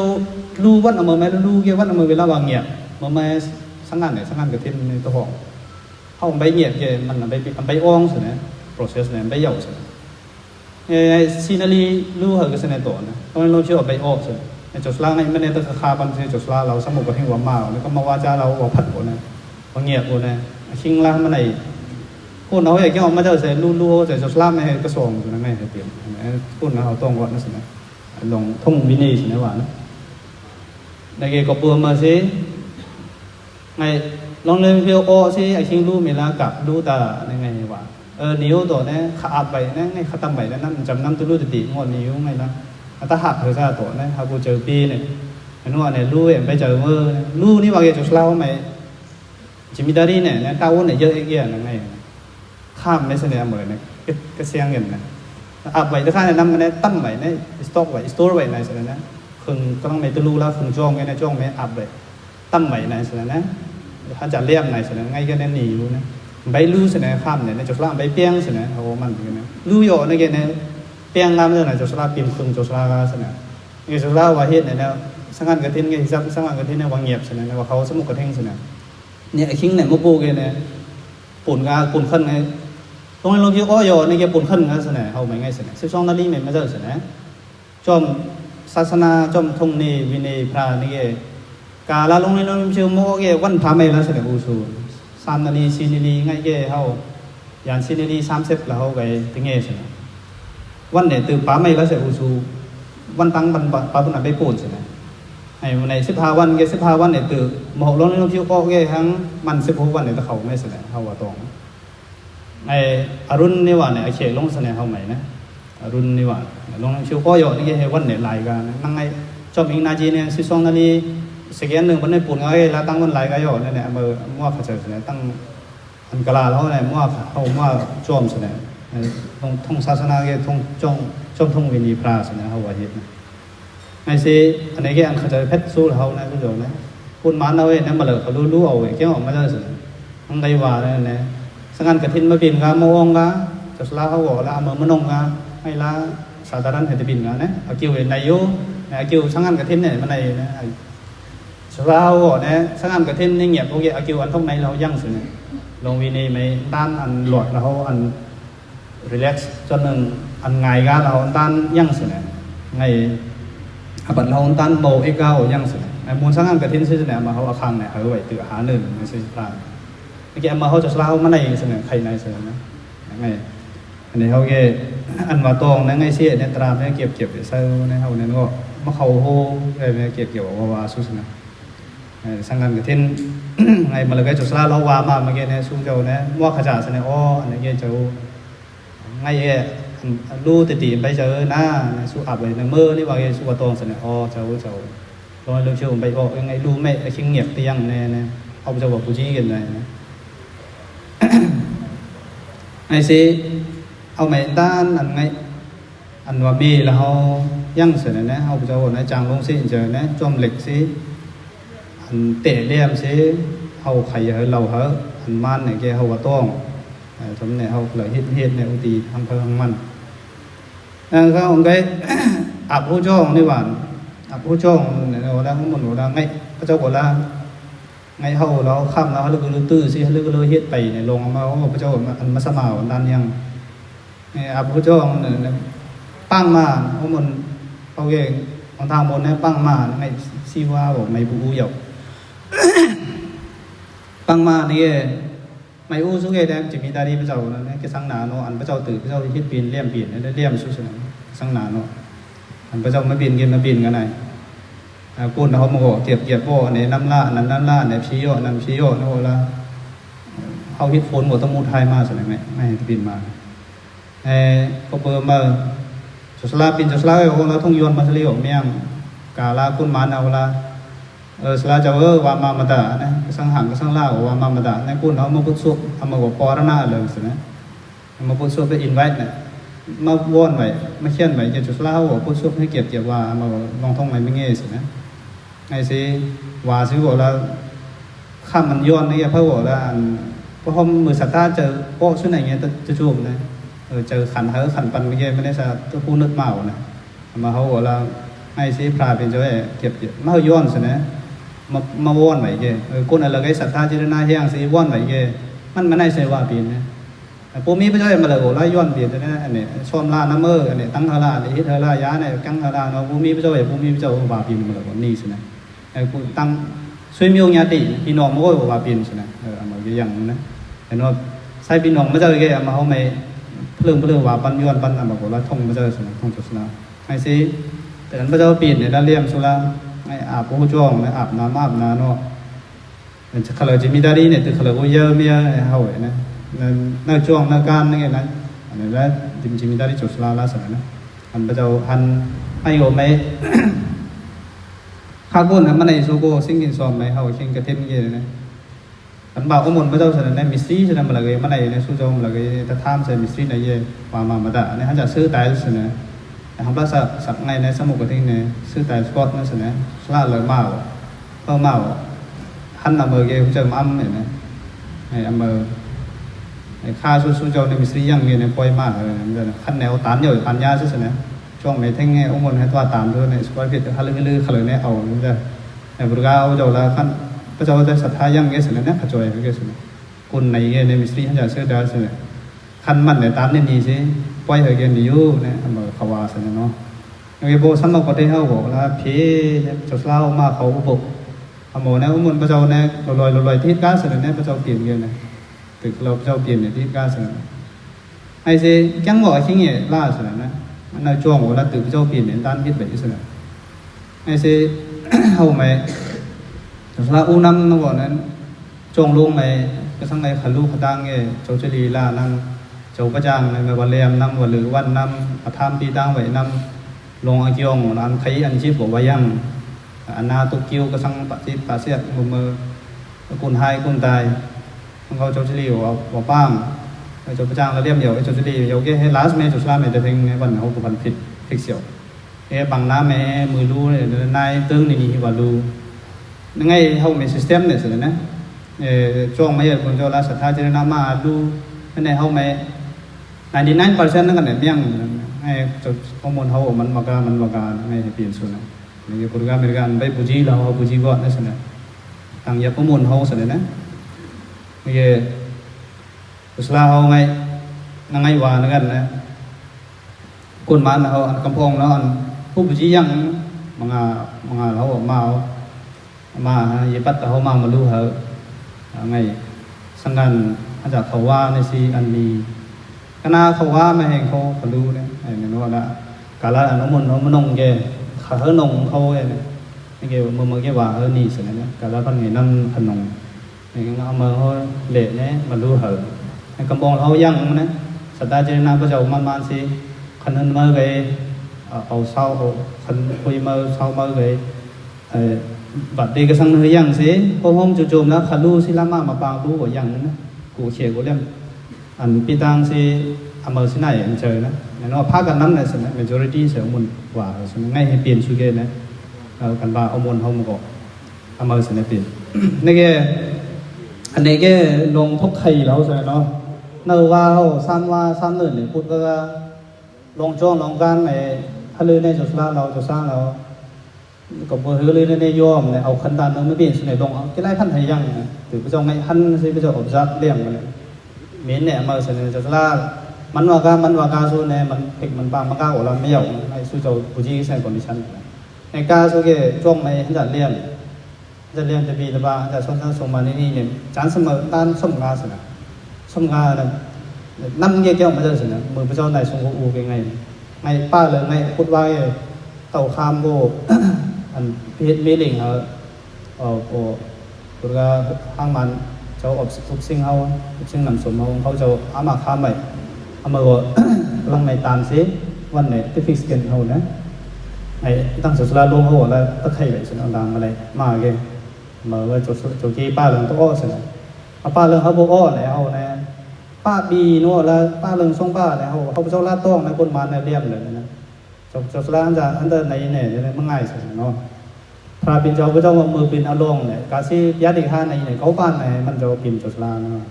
รู้วันเอาเมื่อไม่รู้แกวันเอาเมื่อเวลาวังเงียบเมื่อไม่สังกัดเนี่ยสังกัดกับเทนในตัวห้องเขาใบเงียบแกมันใบอ่องสินะ process เนี่ยใบเหยาสิซีนารีรู้เหรอก็เสนอตัวนะตอนนี้เราเชื่อใบอ่องสิจุดล่างในมันในตะขาบันสิจุดล่างเราสมุกกระทิ้งหัวมาแล้วก็มาว่าจ้าเราว่าผัดหัวนะว่าเงียบหัวนะชิงล่างมันในคนเอาอย่างเงี้ยออกมาจะเสร็จรู้แต่จุดล่างไม่กระทรวงสินะไม่เปลี่ยนคนเราต้องก่อนนะสินะลงทุ่งวินีสินะว่านะในเกี่ยวกับปัวมาสิไงลองเรียนเพียวโอสิไอชิงรู้มีละกับรู้ตาในไงว่านิ้วตัวนี้ขาดไปนั่นไงขาดตั้งไปนั่นจำน้ำตัวรู้ติดงอนิ้วไงนะถ้าหักเธอซะตัวนี้ถ้ากูเจอปีเนี่ยนู้นเนี่ยรู้เองไปเจอเมื่อรู้นี่ว่าแกจุดเล่าไหมจิมิดารีเนี่ยเต้าเนี่ยเยอะแยะนั่นไงข้ามไม่เสนอเหมือนเนี่ยก็เสียงเงินนะอับไปถ้าข้าเนี่ยน้ำมันเนี่ยตั้มไปเนี่ยสต็อกไว้สโตร์ไว้ในส่วนนั้นคึงก็ต้องไม่ตัวรู้แล้วคึงจ้องไงในจ้องไม่อับไปตั้มไปในส่วนนั้นถ้าจะเลี้ยงในส่วนนั้นไงก็เนี่ยหนีอยู่นะใบลู่ส่วนนั้นข้ามเนี่ยในจุดล่างใบเปี้ยงส่วนนั้นโอ้มันอย่างนี้ลู่โยในแกเนี่ยเปี้ยงงามเลยนะจุดล่างพิมพ์คึงจุดล่างก็ส่วนนั้นไงจุดล่างว่าเฮ็ดเนี่ยสังกัดกระถิ่นไงสังกัดกระถิ่นเนี่ยว่าเงียบส่วนนั้นว่าเขาสมุกกระถิ่นส่วนนั้นเนี่ยคิงเนี่ยมุกโบแกเนี่ยปุ่นกาปุ่นขึ้นไงตรงนี้เราที่อ้อยในแกปุ่นขึ้นก็ส่วนนั้นเขาไม่ไงส่วนนั้น12 นาทีไม่เจอส่วนนั้นจอมศาสนาจอมทงนีวินัยพระนี่แกกาลาลงในลงเชื่อโมเกวันพาไม่ละเสด็จอุสู3 นาที4 นาทีง่ายเกเขาอย่าง4 นาที30แล้วเขาไปถึงเงี้ยสิวันเนี่ยตื่นป้าไม่ละเสด็จอุสูวันตั้งบันป้าปุ่นไปปูนสินะ ใน15 วันเก15 วันเนี่ยตื่นหมอกลงในลมชิวก็เกทั้งมัน16 วันเนี่ยตะเขาไม่เสนอเขาว่าตรงไออรุณนี่ว่าเนี่ยเขตลงเสนอเขาใหม่นะอรุณนี่ว่าลงชิวก็อยู่นี่เกวันเนี่ยหลายกันนั่งไงจอมอิงนาจีเนี่ย12 นาทีสแกนหนึ่งวันในปุ่นก็แล้วตั้งวันหลายก็อยู่เนี่ยมือมั่วขัดเสนอตั้งอันกลาแล้วเนี่ยมั่วเขามั่วจอมเสนอทงศาสนาเกทงจอมทงวินีพระเสนอเขาว่าเหตุไอ้สิอันนี้แกอันเขาจะเพชรสู้เขานะคุณโยมนะคุณมันเอาไว้เนี่ยมาเลยเขารู้เอาไว้แกออกมาได้สิอันใดว่าเนี่ยนะสังกัดกฐินมาบินกันมองกันจะสละเขาบอกแล้วมือมันงกันให้ละสาธารณะเหตุบินกันนะเอาเกี่ยวในโยนะเกี่ยวสังกัดกฐินเนี่ยมันในนะสละเขาบอกนะสังกัดกฐินนี่เงียบโอเคเอาเกี่ยวอันท่องในเรายั่งสิลงวินีไม่ด้านอันหลอดเราอันรีแลกซ์จนหนึ่งอันไงกันเราด้านยั่งสิไงบัดเราตันโบเอกาอย่างสุดมูลสร้างกระถิ่นซึ่งเนี่ยมาเขาอาคังเนี่ยเขาไว้ตื่นหาหนึ่งในสิ่งต่างเมื่อกี้มาเขาจะเล่ามาในสิ่งใครในสิ่งนั้นไงอันนี้เขาเกอันว่าตองนั่งไงเสียเนี่ยตราเนี่ยเก็บเซลล์เนี่ยเขาเนี่ยก็มาเขาโฮอะไรเนี่ยเกี่ยวว่าสู้สิ่งนั้นสร้างกระถิ่นไงมาเลยก็จะเล่าเราว่ามาเมื่อกี้เนี่ยสู้เจ้าเนี่ยว่าขจาสิ่งเนี่ยอ๋ออันนี้เจ้าไงรู้ตีไปเจอหน้าสู้อับเลยในมือนี่ว่าสู้กระตองเสนออ๋อเจ้าลอยเรื่องเชื่อมไปบอกยังไงรู้ไม่ชิงเงียบเตียงเนี่ยเอาไปจะบอกผู้ชี้กันเลยนะไอ้สิเอาไม่ด้านอันไงอันว่ามีแล้วเขายั่งเสนอเนี่ยเอาไปจะบอกในจางลงสิเจอเนี่ยจอมเหล็กสิอันเตะเลี่ยมสิเอาไข่เหรอเราเหรออันมันเนี่ยแกเอากระตองทำเนี่ยเขาเลยฮิตเนี่ยอุติทำเพิ่มมันก็องค์cái áp hỗ trợ như vậy áp hỗ trợ này nó đang một nó đang ngay cái chỗ của là ngay hậu nó khăm nó lực lượng tư si lực lượng hiện bảy này lồng mà có một cái chỗ mà ăn mà màu đan nhang áp hỗ trợ này băng mà có một ok còn thằng một này băng mà ngay si hoa của mày bù dọc băng mà này mày u số cái đấy chỉมีตาดีพระเจ้านะcáiสังนาโนอันพระเจ้าตื่นพระเจ้าคิดปีนเลี่ยมปีนได้เลี่ยมสุดสนสังนาโนอันพระเจ้าไม่ปีนเกมมาปีนกันไหนกูนเขาโมโหเทียบเกียบโบเนี่ยน้ำละนั่นน้ำละเนี่ยชี้โยนั่นชี้โยโน่ละเขาคิดฝนหมดต้องมูไทยมาสนไหมไม่ปีนมาก็เปิดมาสุสลาปีนสุสลาโอ้แล้วท่องยวนมาสลีออกเมียงกาลาคุณมันเอาละsetelah jauh wama mata, sang hang sang lau wama mata, pun họ mau put sup, họ mau bỏ ra na lần xí, mau put sup để invite này, mau won vậy, mau khiên vậy, chỉ chút lau put supให้เก็บว่าmauลองท่องไม่เงี้ยสินะไอ้สิว่าสิบอกละข้ามมันย้อนนี่เพราะว่าละเพราะผมมือสัตว์เจอโป๊ะชุดไหนเงี้ยจะจูบนะเจอขันเหอขันปันไม่เงี้ยไม่ได้สัตว์ตัวผู้นึกเมานะมาเขาบอกละไอ้สิพาเป็นเจ้าเก็บมาย้อนสินะมาว่อนไหวเกคนอะไรก็ศรัทธาเจริญนาเฮียงสีว่อนไหวเกมันไม่ได้เสว่าปีนนะปูมีพระเจ้ามาเลยโอ้ไล่ย้อนปีนนะอันนี้ชมลาน้ำเมื่ออันนี้ตั้งฮาราอันนี้ฮิตฮาราย้าเนี่ยกังฮาราเนาะปูมีพระเจ้าปูมีพระเจ้าว่าปีนมาเลยวันนี้สินะปูตั้งช่วยมีองค์ญาติพี่น้องมาโอ้ว่าปีนสินะมาอย่างนั้นนะเห็นว่าใส่พี่น้องพระเจ้าเกมาเขาไม่เพลิงว่าปันย้อนปันอะไรบอกว่าท่องพระเจ้าสินะท่องจุดนะไอ้สิแต่นั้นพระเจ้าปีนเนี่ยได้เลี้ยงสุราไอ้อาบผู้จ้องนะอาบน้ำเนาะจะขลุ่ยจะมีดารีเนี่ยแต่ขลุ่ยก็เยอะเมียเขาเนะนั่งจ้องนั่งการนั่งไงนั้นอันนี้แล้วจะมีดารีจุดสลาลาสนะอันพระเจ้าอันให้โยมไหมข้ากุนนะมันในโซโก้สิ่งกินซอมไหมเขาเช่นกระเทียมเงี้ยนะอันบ่าวก็มนพระเจ้าสนะมิสซี่สนะมันอะไรมันในในสู้จงอะไรแต่ท่ามใส่มิสซี่ในเย่ว่ามาด่าเนี่ยเขาจะซื้อตายสนะทำภาษาสักไงในสมุกที่เนี่ยซื้อแต่สกอตนั่นสินะสลาเลยมาเพิ่มมาหันอเมริกาจะมั่มเห็นไหมไอ้อเมริกาค่าสู้เจ้าในมิสซียังเงี้ยเนี่ยปล่อยมากเลยนะขั้นแนวตามเยอะพันยาสินะช่วงไม่ทั้งไงองค์มนให้ตัวตามด้วยในสกอตพิษฮัลลือขลุ่ยเนี่ยเอาเนี่ยในบริการเอาเจ้าละขั้นพระเจ้าจะศรัทธายังเงี้ยสินะเนี่ยขจอยเงี้ยสินะคนในเงี้ยในมิสซีเขาจะซื้อได้สินะขั้นมันเนี่ยตามเนี่ยนี่สิปล่อยเหตุการณ์นี้อยู่เนี่ยมาขวาสินะเนาะอย่างที่โบสันเราก็ได้เข้าบอกแล้วพี่จะเล่ามาเขาก็บอกเอาโมเนี่ยมันพระเจ้าเนี่ยลอยที่ก้าสินะเนี่ยพระเจ้าเปลี่ยนเงี้ยนะถึงเราพระเจ้าเปลี่ยนเนี่ยที่ก้าสินะไอ้สิจังบอกไอ้ชิ้นเงี้ยล่าสินะมันในช่วงว่าเราถึงพระเจ้าเปลี่ยนเนี่ยด้านพิษแบบนี้สินะไอ้สิ hầu mày là u năm nó gọi là trông luôn mày cái sang này khẩn lu khẩn đang nghe cháu chơi lì là năng cháu cái trang này mà vào lem năm vào lử văn năm tham đi đang vậy năm long anh kiong là anh thấy anh chip của bayang anh na Tokyo cái sang bát chip bát xét một mơ cồn hai cồn tài không có cháu chơi lì của bang cháu cái trang là đem nhiều cháu chơi lì nhiều cái last mẹ cháu làm mẹ để thành vận hậu của vận fit fix xỉu cái bằng ná mẹ mười lu này nay tương này vào lu ngay hậu mẹ system này rồi đấy cho mấy ở con cho là sát tha cho nên mà lu cái này hậu mẹ 99% นั่นกันเนี่ยยังให้ข้อมูลเขามันมาการให้เปลี่ยนส่วนนี่คือการเป็นการไปปูจีเราเอาปูจีก่อนนั่นสินะต่างจากข้อมูลเขาสินะนี่คือสลาเขาไงนั่งไงว่านั่นกันนะคนมันเขาอันกำพงแล้วอันผู้ปูจียังมังเขามาเย็บปัดเขามาดูเขาไงสังกันอาจจะเขาว่าในซีอันนี้ก็น่าเขาว่าไม่เห็นเขาดูเนี่ยไอ้เนี่ยว่าละกาลน้องมันนงแกขาเฮนงเขาเนี่ยนี่แกมือแกว่าเฮนี่สิเนี่ยกาลพันไงนั่นพันนงนี่ก็เอามือเขาเละเนี่ยมาดูเหอะไอ้กำบองเขายังนะสัตว์เจริญนาพระเจ้ามันสิขันเฮนมือไปเอาเศร้าขันคุยมือเศร้ามือไปบัดดีก็สั่งเฮยังสิพอห้องจู่ๆนะขันดูสิละมาปางดูก็ยังนะกูเชี่ยกูเล่มอันปีตังสิอเมริกาเนี่ยเจอนะเนี่ยเราพากันนั้นเลยสินะ majority เสียมุนกว่าสิง่ายให้เปลี่ยนชุดเกณฑ์นะกันบ้าเอามุนเขามาก่อนอเมริกาเนี่ยเปลี่ยนนี่แกอันนี้แกลงทุกไข่แล้วใช่เนาะเนื้อว่าเขาซ้ำเนื้อเนี่ยพูดก็ลงจ้องลงการในทะเลในจุดสร้างเราจุดสร้างเรากับเรือเลยในยอมเนี่ยเอาขันดานไม่เปลี่ยนส่วนไหนลงก็ไล่ขันไทยยังหรือไปจ้องไงขันสิไปจ้องอบจัดเลี้ยงมันเมียนเนี่ยมาเสนอจะล่ามันว่าการสู้เนี่ยมันเอกมันปางมันก้าวเราไม่ยอมไอ้สู้เจ้าผู้ชี้ใส่คนดิฉันไอ้การสู้เกี่ยจ้องไม่ให้จัดเลี้ยงจะปีละบ้าจะส่งทั้งส่งมาในนี่เนี่ยจานเสมอด้านส่งงาเสนอส่งงาเนี่ยนั่งเกี่ยวมาจะเสนอมือพระเจ้าในทรงอูเป็นไงไงป้าเลยไงพูดว่าเต่าคามโบอันเพชรมีลิงเหรอโอ้ตัวก็ห้างมันเจ้าอบทุกสิ่งเขาทุกสิ่งนำสมเขาเจ้าอามาข้ามไปอามาก็ลองในตามซิวันไหนที่ฟิกซ์กันเขานะไอ้ตั้งสุดลาลงเขาบอกแล้วตะไคร้เลยฉันเอาดังอะไรมาเกมาว่าจุดที่ป้าเรื่องตัวอ้อสินะป้าเรื่องเขาบอกอ้อไหนเขาเนี่ยป้าบีนู้นแล้วป้าเรื่องส่งป้าเนี่ยเขาเจ้าลาต้องในคนมันเนี่ยเลี้ยงเลยนะจุดลาอันเดอร์ในเนี่ยมันง่ายสุดเนาะพระปิ่นเจ้าก็เจ้ามือปิ่นอารมณ์เนี่ยการที่ยัดอีกห้าในเขาบ้านไหนมันจะปิ่นจุดลาเนาะ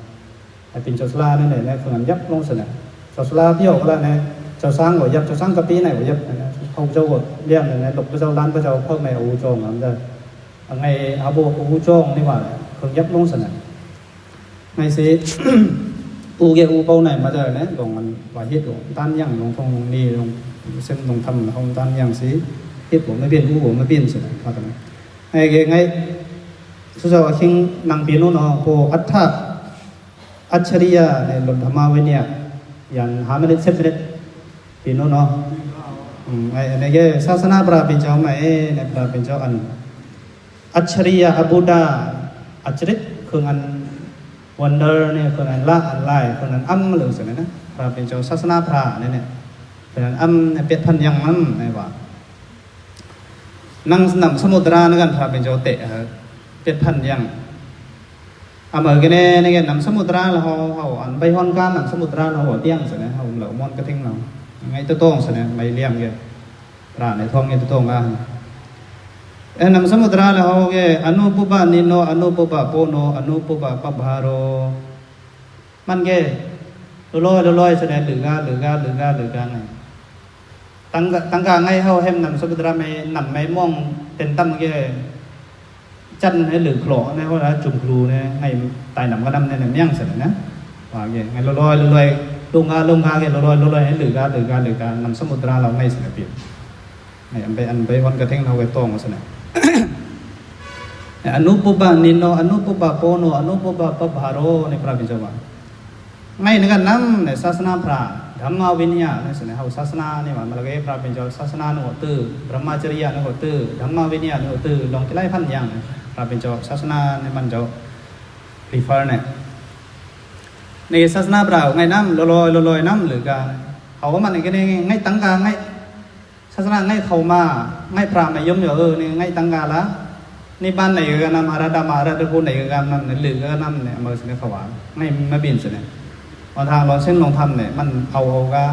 ไอ้ปิ่นจุดลาเนี่ยเนี่ยคือมันยับลงสุดเนี่ยจุดลาเที่ยวก็แล้วเนี่ยเจ้าสร้างก็ยับเจ้าสร้างกะปีไหนก็ยับเนี่ยเขาเจ้าก็เลี้ยงเนี่ยหลบเจ้าล้านเจ้าเพิ่มในอูจงมันจะไงอาโบอูจงนี่ว่าคือยับลงสุดเนี่ยไงสิอูเกอูเป้าไหนมาเจอเนี่ยลงมันว่าเฮ็ดลงต้านยังลงทงนี่ลงเส้นลงทำลงต้านยังสิเฮ็ดผมไม่เปลี่ยนอูผมไม่เปลี่ยนสุดว่าทำไมไงสุดท้ายคิงนางเปียโนเนาะโพอัจฉริยะในหล่นธรรมะไว้เนี่ยอย่าง5 minute 10 minute เปียโนเนาะไอ้แกศาสนาพระเป็นเจ้าไหมในพระเป็นเจ้าอันอัจฉริยะอบูดาอัจฉริยะคืออันวันเดอร์เนี่ยคืออันละอันไล่คืออันอัมหรือสิ่งนั้นนะพระเป็นเจ้าศาสนาพระเนี่ยเป็นอันอัมเป็นพันยังอัมไอ้ว่านั่งนำสมุทรานั่งกันพระเป็นเจ้าเตะเป็ดพันยังเมื่อกี้เนี่ยนำสมุทราแล้วเขาอันไปห้องการนำสมุทราเราหัวเตี้ยงสินะเขาเหล่ามอนกระทิ้งเราไงตัวโต้งสินะไม่เลี้ยงแกพระในท้องไงตัวโต้งกันนำสมุทราแล้วเขาแกอนุปุบะนิโนอนุปุบะโปโนอนุปุบะปับบาโรมันแกลอยสินะหรือกาไงตั้งกาไงเขาให้นำสมุทราไม่นำไม่มองเต็มตั้มแกจันให้หรือขล่อเนี่ยเขาจุ่มครูเนี่ยไงตายหนำก็ดำเนี่ยเนี่ยยังเสร็จนะว่าไงไงลอยลงกาแกลอยให้หรือกานำสมุทราเราไงเสร็จเปลี่ยนไงอันไปวันกระเท่งเราไปตองมาเสร็จอนุปบานิโนอนุปบาโปโนอนุปบาปบาโรในพระบิดาว่าไงในการนำในศาสนาพระ ธรรมวินยาเนี่ยสิเนี่ยเขาศาสนาเนี่ยมันเราเก็บพระเป็นเจ้าศาสนาหนูตื้อบรมจริยาหนูตื้อธรรมวินยาหนูตื้อลองที่ไล่พันอย่างพระเป็นเจ้าศาสนาเนี่ยมันเจ้า prefer เนี่ยในศาสนาเปล่าไงน้ำลอยน้ำหรือการเขาว่ามันในกันเองไงตั้งการไงศาสนาไงเขามาไงพระไม่ยมอยู่นี่ไงตั้งการละนี่บ้านไหนก็นำอาราดามาอาราดาพูไหนก็นำหรือก็นำเนี่ยมาสิเนี่ยเขาว่าไงไม่บินสิเนี่ยตอนทางเราเส้นลงทำเนี่ยมันเอาก็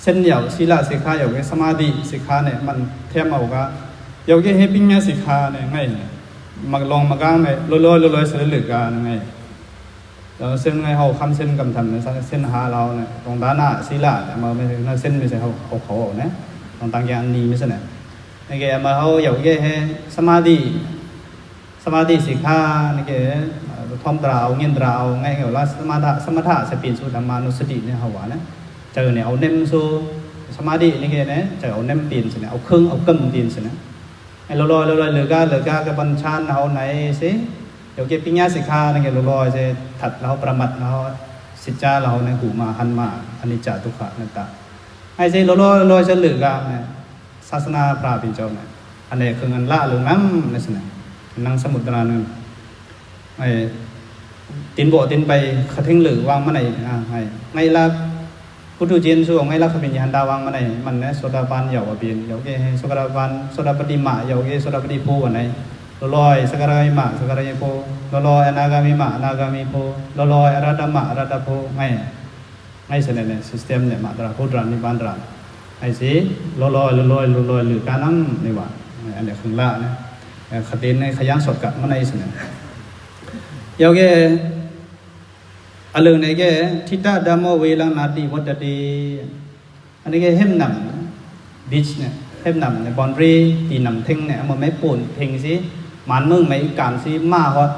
เส้นเหยาศีลสิกขาเหยาสมาธิสิกขาเนี่ยมันเทียมเอาก็เหยาแค่เฮปิ้งเนี่ยสิกขาเนี่ยไงมาลองมาก้างเนี่ยลอยเสร็จหรือกันไงแล้วเส้นไงเขาคำเส้นกำทำเนี่ยเส้นหาเราเนี่ยตรงด้านหน้าศีลเนี่ยมาไม่ใช่เส้นไม่ใช่เขาเนี่ยตรงต่างอย่างนี้ไม่ใช่เนี่ยในแกมาเขาเหยาแค่สมาธิสิกขาในแกทอมดราวเงินดราวไงเหรอละสมถะสปินสุธรรมานุสติเนี่ยเขาว่านะเจอเนี่ยเอาเน้มสูสมาธินี่แกเนี่ยเจอเอาเน้มปีนสิเนี่ยเอาเครื่องเอากำปีนสิเนี่ยไอ้ลอยเหลือกากับบัญชาเอาไหนสิเดี๋ยวแกปิญญาสิกขาเนี่ยแกลอยจะถัดเราประมัดเราสิจ้าเราในหูมาหันมาอนิจจทุกขนั่นตาไอ้สิลอยจะเหลือกาเนี่ยศาสนาพระเป็นเจ้าเนี่ยอันนี้คือเงินละหรือน้ำนี่สิเนี่ยนั่งสมุทรนานึงไอ้ตินโบตินไปขัดทิ้งหรือวางมาไหนไงละพุทธเจนส่วงไงละขบินยันดาวางมาไหนมันเนี่ยโสดาบันเหยาบินเหยาเกโสดาบันโสดาปฏิมาเหยาเกโสดาปฏิโพวันไหนลอยสกรายมาสกรายโพลอยอนาคามิมาอนาคามิโพลอยอรัตมาอรัตโพไงเสนเนี่ย system เนี่ยมาตราพุทธรานิบานราไอ้สิลอยหรือการนั่งนี่ว่าอันนี้คือละเนี่ยขัดเดินในขยันสดกับมันในเสนเหยาเกอเรื่องในแกทิฏฐธรรมเวลังนาติวัตติอันนี้แกเห็นนำดิชเนี่ยเห็นนำในบอนรีตีนำเทงเนี่ยมันไม่ปูนเทงสิมันมึงไม่การสิมาฮอด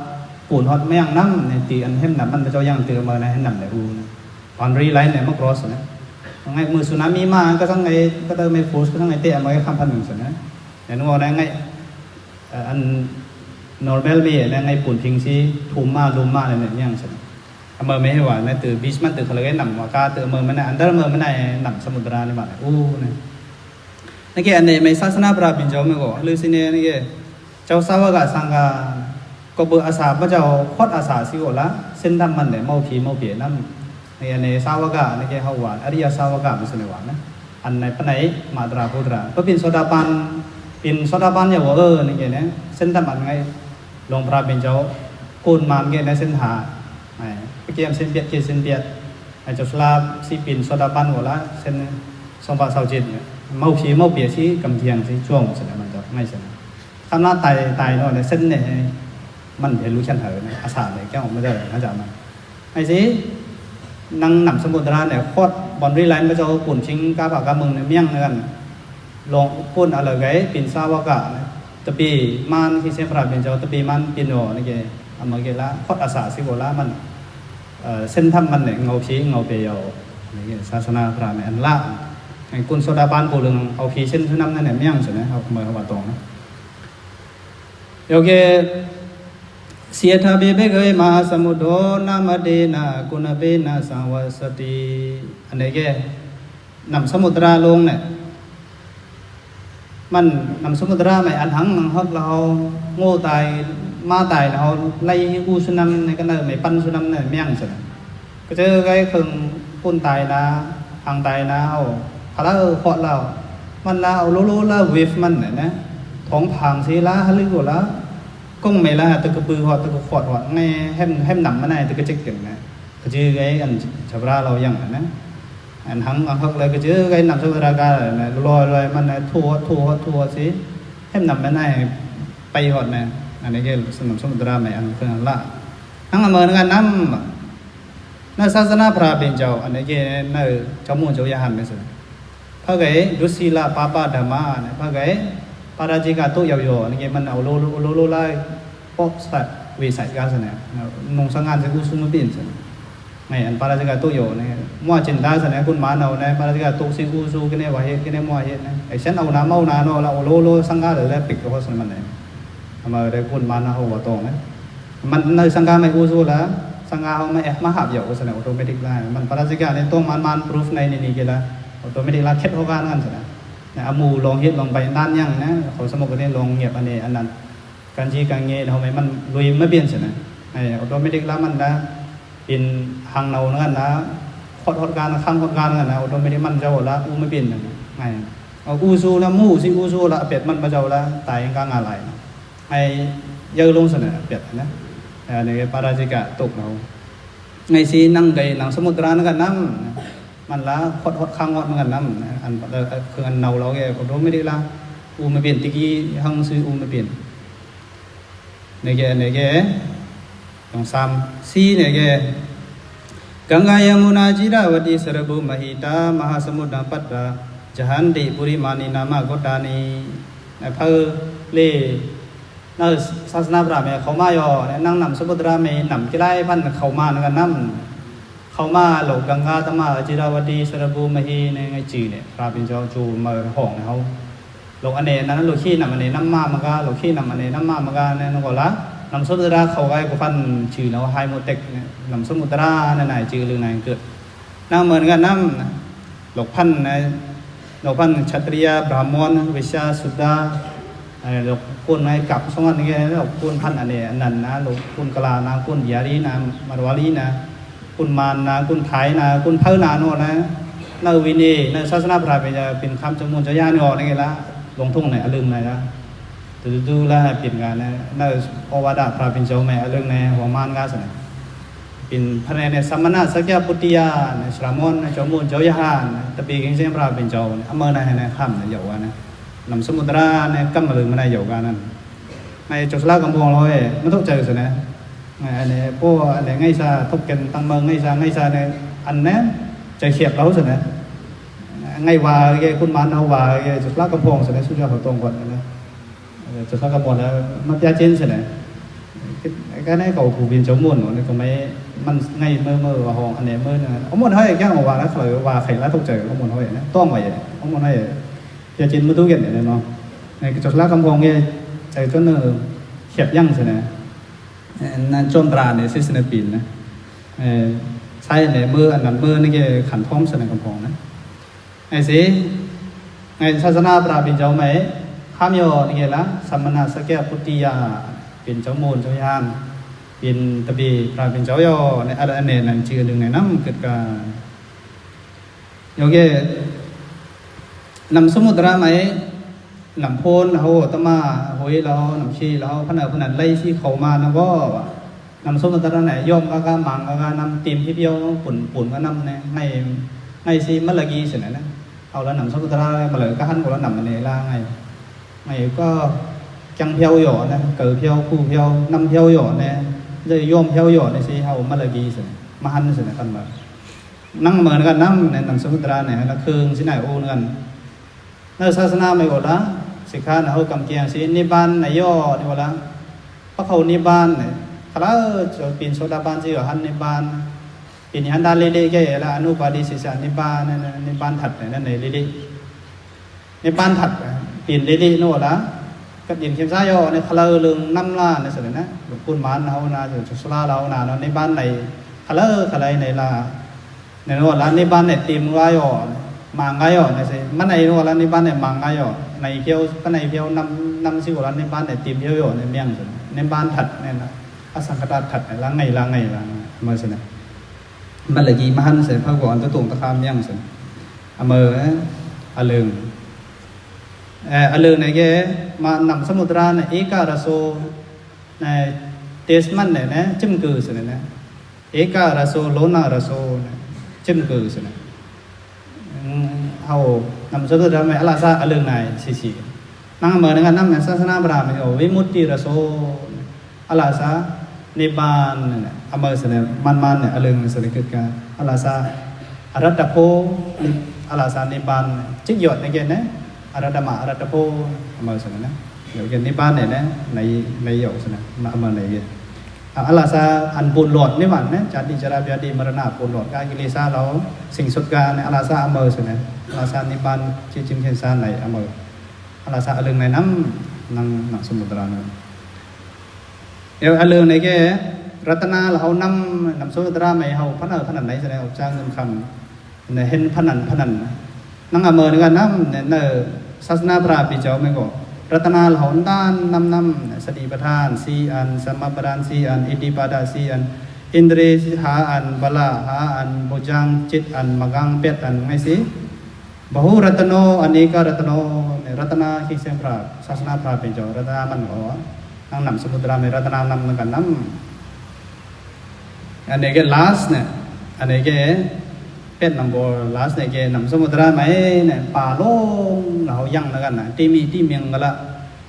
ปูนฮอดไม่ยังน้ำในตีอันเห็นนำมันเป็นเจ้าย่างตีมาในเห็นนำในอูบอนรีไลน์เนี่ยมันกรอสนะไงมือสุนามีมาก็ทั้งไงก็ต้องไม่ฟูสก็ทั้งไงเตะมาคำพันหนึ่งสินะอย่างนู้นว่าไงอันnormal มีเนี่ยไงปูนเทงสิทุ่มมาลุมมาอะไรเนี่ยยังสิเมื่อไม่ให้ว่าในตื่นบีชมันตื่นเขาเลยหนำว่ากาตื่นเมื่อมันอันเดอร์เมื่อมันหนำสมุทรนี่มาโอ้เนี่ยนี่แกอันนี้ไม่ศาสนาพระบินเจ้าไม่ก็หรือสิเนี่ยนี่แกเจ้าสาวกสังฆาก็เบื่ออาสาพระเจ้าโคตรอาสาสิโอละเส้นดำมันเนี่ยเมาผีเมาเปียนั่นนี่อันนี้สาวกนี่แกเขาว่าอริยสาวกไม่ใช่ว่านะอันไหนปนไหนมาตราพุทธะก็เป็นโสดาบันอย่างว่านี่แกเนี่ยเส้นดำมันไงลงพระบินเจ้ากูนมามแกในเส้นหาเกี่ยมเส้นเบียดไอ้เจ้าสลาบสีปินโซดาบันหัวละเส้นสองปากเสาจิตเนี่ยเมาผีเมาเปียสีกำเทียงสีช่วงเสร็จมันจะไม่เสร็จทำหน้าตายเนาะในเส้นเนี่ยมันเห็นรู้ชันเหรอเนี่ยอาสาเนี่ยแก้วไม่ได้นะจ๊ะมันไอ้สินั่งหนำสมุทรราเนี่ยโคตรบอลรีไลน์มาเจ้าปุ่นชิงกาปากกามึงเนี่ยเมี่ยงเงินลงปุ่นอะไรไงปิ่นซาวกะตะปีมันที่เส้นพระเป็นเจ้าตะปีมันปินโอนี่แกเอามาเกล้าโคตรอาสาสิโกล้ามันเส้นทำมันเนี่ยเงาผีเงาเปียวนี่ศาสนาพระเนี่ยอันละไอ้กุศลบาลปูเรื่องเอาผีเส้นทุนน้ำนั่นเนี่ยไม่ยังใช่ไหมเอาเมื่อเขาว่าตรงนะโอเคเสียทาเบเบกเอมหาสมุทโธนามาเดนะกุณเบนะสังวสติอันนี้แกนำสมุทราลงเนี่ยมันนำสมุทราไม่อันหังเขาเราโง่ตายมาตายเราไล่กูสุนัมในกันเลยไม่ปั้นสุนัมเนี่ยไม่ยังสิก็เจอไอ้คนปุ่นตายนะทางตายนะเอาพาราขอดเรามันละเอาโลละเวฟมันเนี่ยนะท้องพังสีละฮะลึกกว่าละก้งไม่ละตะกปือหอดตะกขอดหอดไงให้หนำมันไหนตะกเจ๊กเก่งนะก็เจอไอ้อันชาวบ้านเราอย่างนะอันหังอันหักเลยก็เจอไอ้หนำสมุทรากาเนี่ยลอยมันเนี่ยทัวสิให้หนำมันไหนไปหอดเนี่ยอันนี้ก็สมุทรไม่อันคืออันละทั้งอเมริกันน้ำนั่นศาสนาพระเป็นเจ้าอันนี้ก็นั่นเจ้ามุ่งเจ้ายาหันไม่ใช่พระเกศดุสิลาปาปาธรรมะเนี่ยพระเกศปาราจิกาตุยาวๆนี่ก็มันเอาโลไล่ปอกสัตว์วิสัยการเสนอนงสังงานจะกู้ซุ่มปีนเสนไงอันปาราจิกาตุยเนี่ยมั่วจินดาเสนอคุณมาเอาเนี่ยปาราจิกาตุสิกู้สู้กันเนี่ยว่าเหตุกันเนี่ยมั่วเหตุเนี่ยไอ้ฉันเอาน้ำเอานาโนเราโลสังงานเลยแล้วปิดก็เพราะสนมันเนี่ยทำไมได้คุณมาเอาหัวตรงนะมันในสังกัดไม่กู้สู้แล้ว สังฆาเขาไม่มาหับเหยาะก็แสดงออโตเมติกได้มันปราศจากในตัวมันพรูฟในนี่กี่ละออโตเมติกละเค็ดเขาการนั่นแสดงเนี่ยอามูลองเฮ็ดลองไปด้านยังนะเขาสมมติว่าเนี่ยลองเงียบอันนี้อันนั้นการชี้การเงี้ยทำไมมันลุยไม่เปลี่ยนแสดงไอ้ออโตเมติกละมันนะเป็นหางเนานั่นนะขอดการข้างขอดการนั่นนะออโตเมติกมันเจ้าละอูไม่เปลี่ยนไงเอาอูซูละมูสิอูซูละเป็ดมันมาเจ้าละตายกลางอะไรไอ้เยอะลงแสดงเป็ดนะในปาราจิกะตกเราไงซีนั่งไกหนังสมุทรานกันน้ำมันละขดข้างหอดมันกันน้ำอันคืออันเนาเราแกก็รู้ไม่ได้ละอูไม่เปลี่ยนตะกี้หังซื้ออูไม่เปลี่ยนในแกต้องซ้ำซีในแกกังกายมุนาจิราวดีสระบุมหิตามหาสมุทรปัตตาจหันติปุริมานินามากดานีเพอเล่นั่นศาสนาพราหมณ์เขามาย่อนั่งนำสมุทรเมย์นำกีฬาพันเขามาในกันนั่งเขามาหลงกังกาตมาจิราวดีสระบุมหิในไงจีเนี่ยพระเป็นเจ้าจูมาห้องเขาหลงอันเนนั้นหลงขี้นำอันเนน้ำมามันก็หลงขี้นำอันเนน้ำมามันก็เนี่ยนั่นก็ละนำสมุทรเขาไว้ก็พันชื่อเราไฮโมเทคเนี่ยนำสมุทรนั่นไหนชื่อเรื่องไหนเกิดนั่งเหมือนกันนั่งหลงพันในหลงพันชัตริยาบรามณวิชาสุดาเราพูดในกับสองอันนี้เราพูดพันอันนี้อันนั้นนะเราพูดกลานะพูดยารีนะมารวารีนะพูดมานนะพูดไทยนะพูดเพิ่นาโน่นะนั่นวินีนั่นศาสนาพราหมณ์จะเป็นคำจำนวนจะยากนี่ออกนี่ละลงทุ่งไหนลืมไหนละดูแลเปลี่ยนงานนะนั่นอวดาพราหมณ์เจ้าแม่เรื่องในหัวมานกาสนะเป็นพระในสมณะสักยาปุติยาในสรามอนในจอมุนเจ้าย่าตะปีกิงเสียงพราหมณ์เจ้าอเมริกาในข้ามในเยาวนะนำสมุทรเนี่ยกำมาเลยมาในเยาวกันนั้นในจุดสลากำพงเราไม่ต้องเจอสินะอันนี้พวกอันนี้ไงซาทุกเกณฑ์ตั้งเมืองไงซาเนี่ยอันนี้ใจเขียบเราสินะไงว่าแกคุณมันเอาว่าแกจุดสลากำพงสินะสุดยอดของตรงก่อนนะจุดสลากำพงแล้วมันยาเจนสินะcái này cầu phù biến chống muôn nó có mấyมันไงเมื่อว่าห้องอันนี้เมื่อเนี่ยเอาหมดให้แก้ออกว่าแล้วเขาว่าไข่ละทุกเจอเอาหมดให้นะต้องไว้เอาหมดให้จะจินมือตู้เย็นเนี่ยเนาะในจุดละกำพงเนี่ยใจจนเขียบยั่งสินะนั่นจนตราเนี่ยซิสเนปินนะใช่เนี่ยเมื่ออันนั้นเมื่อนี่แกขันพร้อมสินะกำพงนะไอ้สิไอ้ศาสนาปราบินเจ้าไหมข้ามโยนี่แกละสัมมนาสแกพุทธิยาเป็นเจ้ามูลเจ้าย่างเป็นตะบีพระเป็นเจ้าย่อในอันนี้นั่นชื่อหนึ่งในน้ำเกิดการโยเกนำสมุทรไหมนำโพนเขาตมาหอยเรานำชีเราพนันไล่ที่เขามานะก็นำสมุทรไหนย่อมก็มังก็นำตีมที่เพียวปุ่นก็นำเนี่ยไงซีมัลลกีเสนนะเอาแล้วนำสมุทรมาเลยก็หันก็แล้วนำอันนี้ละไงก็จังเพียวหยอนะเกิดเพียวคู่เพียวนำเพียวหยอเนี่ยเลยย่อมเพียวหยอในสิเอามัลลกีเสนมาหันเสนกันมานั่งเหมือนกันนั่งในนำสมุทรเนี่ยละคืนสิไหนโอนกันนั่นศาสนาไม่กดละสิกขาเนี่ยเขากำเกียงสินิบานในย่อนี่วะละเพราะเขานิบานเนี่ยถ้าจะปีนโซดาบานสิหันนิบานปีนหันดาลีลีแก่ละอนุปาดิสิสานิบานนิบานถัดเนี่ยนั่นในลีลีนิบานถัดปีนลีลีโน่ละกับยินเข้มซ่าย่อเนี่ยเขาเรื่องน้ำล่าในส่วนนั้นหลวงปู่มันเขานาอยู่จุดสลาเรานาในบ้านในเขาในละในโน่ละในบ้านในตีมว่าย่อมังไงย่อในสิมันในโน่ละในบ้านในมังไงย่อในเพียวก็ในเพียวนำสิวละในบ้านในตีมเพียวย่อในเมียงส่วนในบ้านถัดเนี่ยนะอสังขตาถัดละไงเมื่อส่วนนั้นมันเลยกี่มันเสร็จพระก่อนตัวตุ่มตะคามเมียงส่วนเมื่ออเลิงอเลิงในแกมานำสมุทรในเอกาลโซในเทสมันเนี่ยนะจิ้มกือสินะเอกาลโซโลนาลโซจิ้มกือสินะเอานำสมุทรในอลาซาอเลิงในสินั่งเหมือนกันนั่งในศาสนาพราหมณ์วิมุตติลโซอลาซานิบานเนี่ยอเมริกามันเนี่ยอเลิงสินะคือการอลาซาอารัตโพอลาซานิบานจิกหยดในแกนะอารัตมาอารัตโพอเมริกานะเดี๋ยวกันนิบานเนี่ยนะในหยดสินะมาเมื่อไหร่เนี่ยอลาซาอันปูนหลอดนี่หว่านะจัดดิจาราบิดา มรณะปูนหลอดการกิเลสเราสิ่งสุดการในอลาซาอเมริกานะอลาซานิบานจิมเคนซาในอเมริกาอลาซาอเลิงในน้ำนังสมุทรนะเดี๋ยวอเลิงในแก รัตนาเรานำโซตราไม่เขาพนันไหนแสดงออกจากเงินคำเนี่ยเห็นพนันนั่งอเมริกันน้ำเนี่ยศาสนาพระปิเจ้าไม่ก็รัตนาเราด้านนำสติปัฏฐานสีอันสมปทานสีอันอิทธิปาดาสีอันอินทรีหาอันบลาหาอันโบจังจิตอันมังเป็ดอันไงสิบหูรัตโนอันนี้ก็รัตโนรัตนาคิเซมพระศาสนาพระปิเจ้ารัตนามันก็นั่งนำสมุทรไม่รัตนานำกันน้ำอันนี้ก็ last เนี่ยอันนี้ก็เป็ดนำโบ last เนี่ยก็นำสมุทรไม่เนี่ยป่าโล่งเรายังแล้วกันนะที่มีที่เมียงกะละ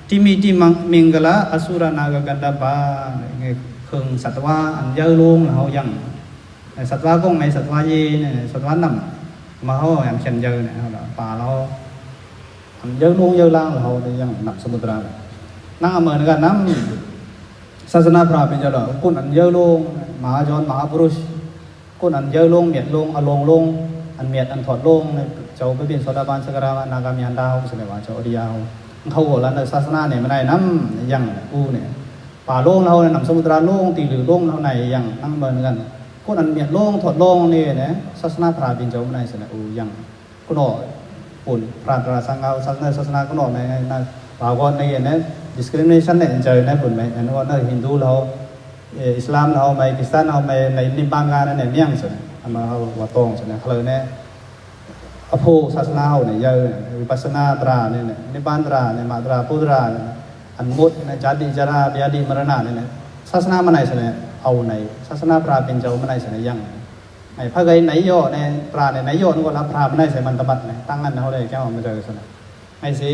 ที่มีที่เมียงกะละอสุรนากกันดาบาเนี่ยเครื่องสัตว์ว่าอันเยอะลงเรายังสัตว์ว่าก็ไม่สัตว์ว่าเย่เนี่ยสัตว์ว่านำมาเขาอย่างเช่นเยอะเนี่ยป่าเราอันเยอะลงเยอะล่างเราเนี่ยยังนำสมุทรนั่งอเมริกันน้ำศาสนาพระเป็นเจ้าหน้าคนอันเยอะลงมหาจรมหาปุรุษคนอันเยอะลงเมียดลงอลงลงอันเมียดอันถอดลงเจ้าไปเป็นโสดาบันสกการะนากามีอันดาวเสนอว่าเจ้าอริยาวเขาบอกแล้วในศาสนาเนี่ยไม่ได้น้ำยังกูเนี่ยป่าลงเราเนี่ยนำสมุทรลงตีหรือลงเราในยังนั่งเมือนกันคนอันเมียดลงถอดลงนี่เนี่ยศาสนาพระเป็นเจ้าไม่ได้เสนอยังก็หน่อปุ่นพระตราสังเอาศาสนาก็หน่อในบางคนในเนี่ย discrimination เนี่ยเจอในปุ่นไหมในว่าในฮินดูเราอิสลามเราไม่คริสเตียนเราไม่ในนิบางงานเนี่ยเมี่ยงสิอันมาว่าตรงสินะเขาเลยเนี่ยอโภศาสนาเนี่ยเยอะวิปัสสนาตราเนี่ยนิบานตราเนี่ยมาตราพุทธราเนี่ยอันมุดเนี่ยจัดดิจาราเบียดีมรณะเนี่ยศาสนามันไหนสิเนี่ยเอาในศาสนาพระเป็นเจ้ามันไหนสิเนี่ยยังไอ้พระไกไหนโยเนี่ยตราเนี่ยไหนโยนึกว่ารับพระมันไหนสิมันตบัดเนี่ยตั้งงั้นเขาเลยแก้วมาเจอสินะไอ้สิ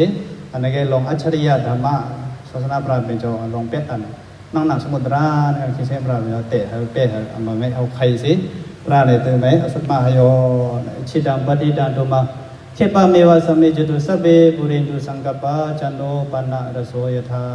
อันนี้ก็ลงอัจฉริยะธรรมะศาสนาพระเป็นเจ้าลงเป็ดอันนั่งหนังสมุทราเนี่ยคิดเช่นพระเนี่ยเตะเป็ดเอามาไม่เอาใครสิพระเนี่ยตื่นไหมอสุมาหโยชิดังปฏิดันตุมาเทปเมวะสมิจตุสเบปุรินตุสังกปะจันโนปันนะรโสยธา